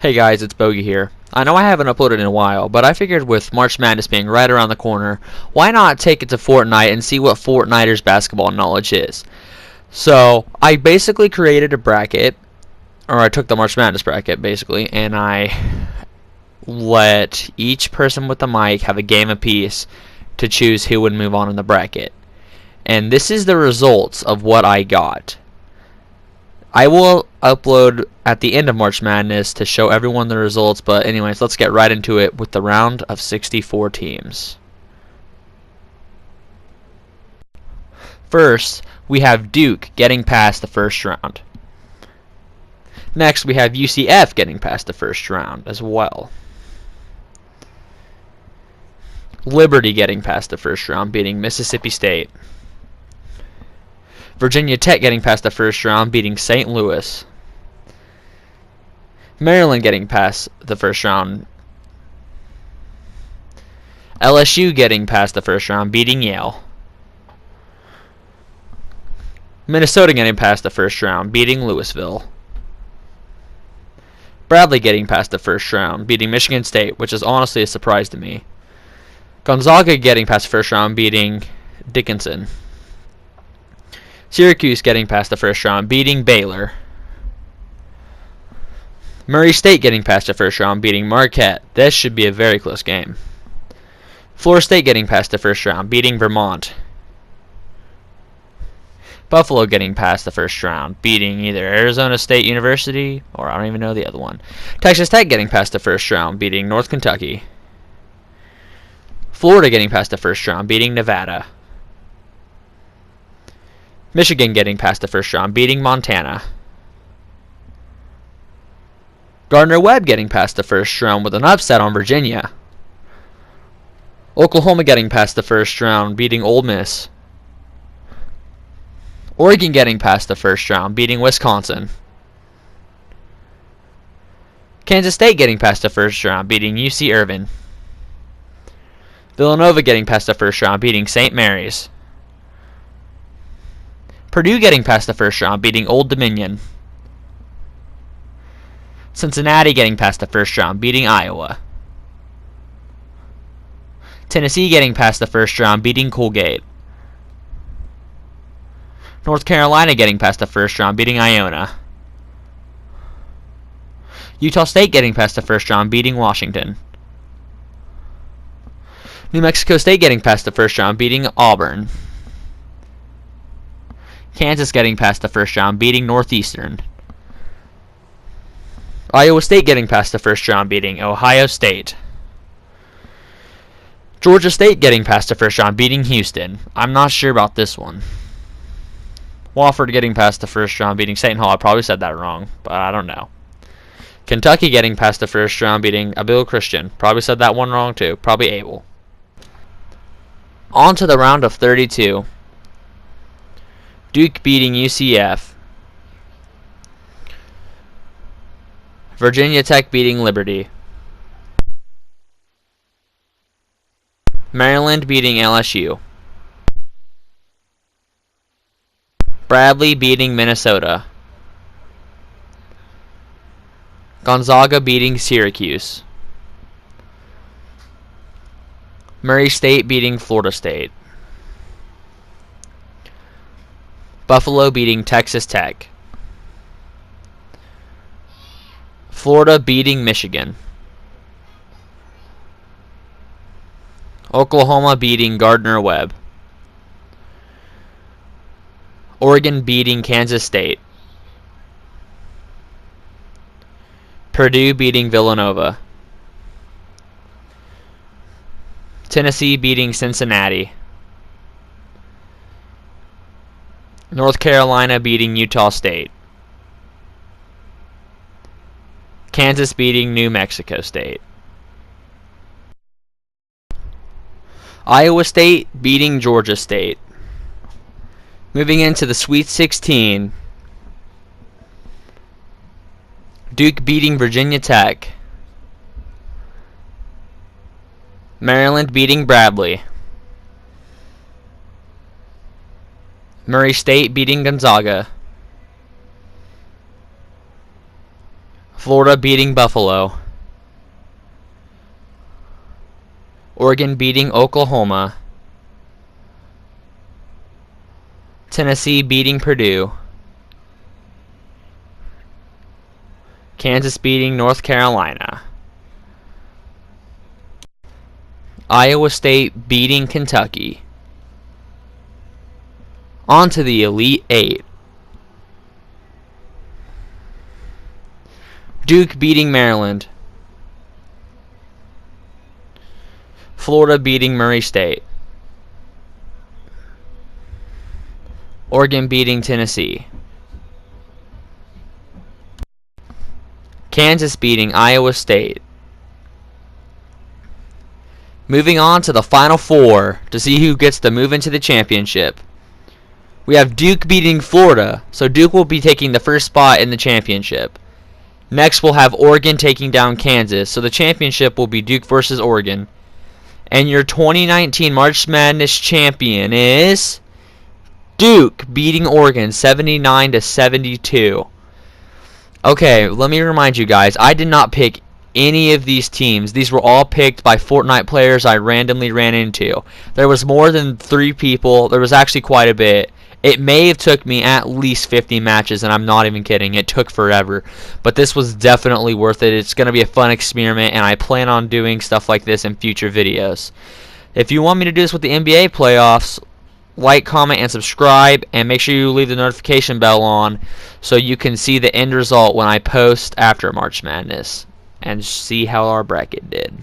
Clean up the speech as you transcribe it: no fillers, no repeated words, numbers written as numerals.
Hey guys, it's Bogey here. I know I haven't uploaded in a while, but I figured with March Madness being right around the corner, why not take it to Fortnite and see what Fortniters' basketball knowledge is. So, I basically created a bracket, or I took the March Madness bracket basically, and I let each person with the mic have a game apiece to choose who would move on in the bracket. And this is the results of what I got. I will upload at the end of March Madness to show everyone the results, but anyways, let's get right into it with the round of 64 teams. First, we have Duke getting past the first round. Next, we have UCF getting past the first round as well. Liberty getting past the first round, beating Mississippi State. Virginia Tech getting past the first round, beating St. Louis. Maryland getting past the first round. LSU getting past the first round, beating Yale. Minnesota getting past the first round, beating Louisville. Bradley getting past the first round, beating Michigan State, which is honestly a surprise to me. Gonzaga getting past the first round, beating Dickinson. Syracuse getting past the first round, beating Baylor. Murray State getting past the first round, beating Marquette. This should be a very close game. Florida State getting past the first round, beating Vermont. Buffalo getting past the first round, beating either Arizona State University, or I don't even know the other one. Texas Tech getting past the first round, beating North Kentucky. Florida getting past the first round, beating Nevada. Michigan getting past the first round, beating Montana. Gardner-Webb getting past the first round with an upset on Virginia. Oklahoma getting past the first round, beating Ole Miss. Oregon getting past the first round, beating Wisconsin. Kansas State getting past the first round, beating UC Irvine. Villanova getting past the first round, beating St. Mary's. Purdue getting past the first round, beating Old Dominion. Cincinnati getting past the first round, beating Iowa. Tennessee getting past the first round, beating Colgate. North Carolina getting past the first round, beating Iona. Utah State getting past the first round, beating Washington. New Mexico State getting past the first round, beating Auburn. Kansas getting past the first round, beating Northeastern. Iowa State getting past the first round, beating Ohio State. Georgia State getting past the first round, beating Houston. I'm not sure about this one. Wofford getting past the first round, beating Seton Hall. I probably said that wrong, but I don't know. Kentucky getting past the first round, beating Abilene Christian. Probably said that one wrong too. Probably Able. On to the round of 32. Duke beating UCF. Virginia Tech beating Liberty. Maryland beating LSU. Bradley beating Minnesota. Gonzaga beating Syracuse. Murray State beating Florida State. Buffalo beating Texas Tech. Florida beating Michigan. Oklahoma beating Gardner-Webb. Oregon beating Kansas State. Purdue beating Villanova. Tennessee beating Cincinnati. North Carolina beating Utah State. Kansas beating New Mexico State. Iowa State beating Georgia State. Moving into the Sweet 16. Duke beating Virginia Tech. Maryland beating Bradley. Murray State beating Gonzaga. Florida beating Buffalo. Oregon beating Oklahoma. Tennessee beating Purdue. Kansas beating North Carolina. Iowa State beating Kentucky. On to the Elite Eight. Duke beating Maryland. Florida beating Murray State. Oregon beating Tennessee. Kansas beating Iowa State. Moving on to the Final Four to see who gets to move into the championship. We have Duke beating Florida, so Duke will be taking the first spot in the championship. Next we'll have Oregon taking down Kansas, so the championship will be Duke versus Oregon. And your 2019 March Madness champion is Duke beating Oregon 79-72. Okay, let me remind you guys, I did not pick any of these teams. These were all picked by Fortnite players I randomly ran into. There was more than 3 people. There was actually quite a bit. It may have took me at least 50 matches, and I'm not even kidding. It took forever. But this was definitely worth it. It's going to be a fun experiment, and I plan on doing stuff like this in future videos. If you want me to do this with the NBA playoffs, like, comment, and subscribe, and make sure you leave the notification bell on so you can see the end result when I post after March Madness and see how our bracket did.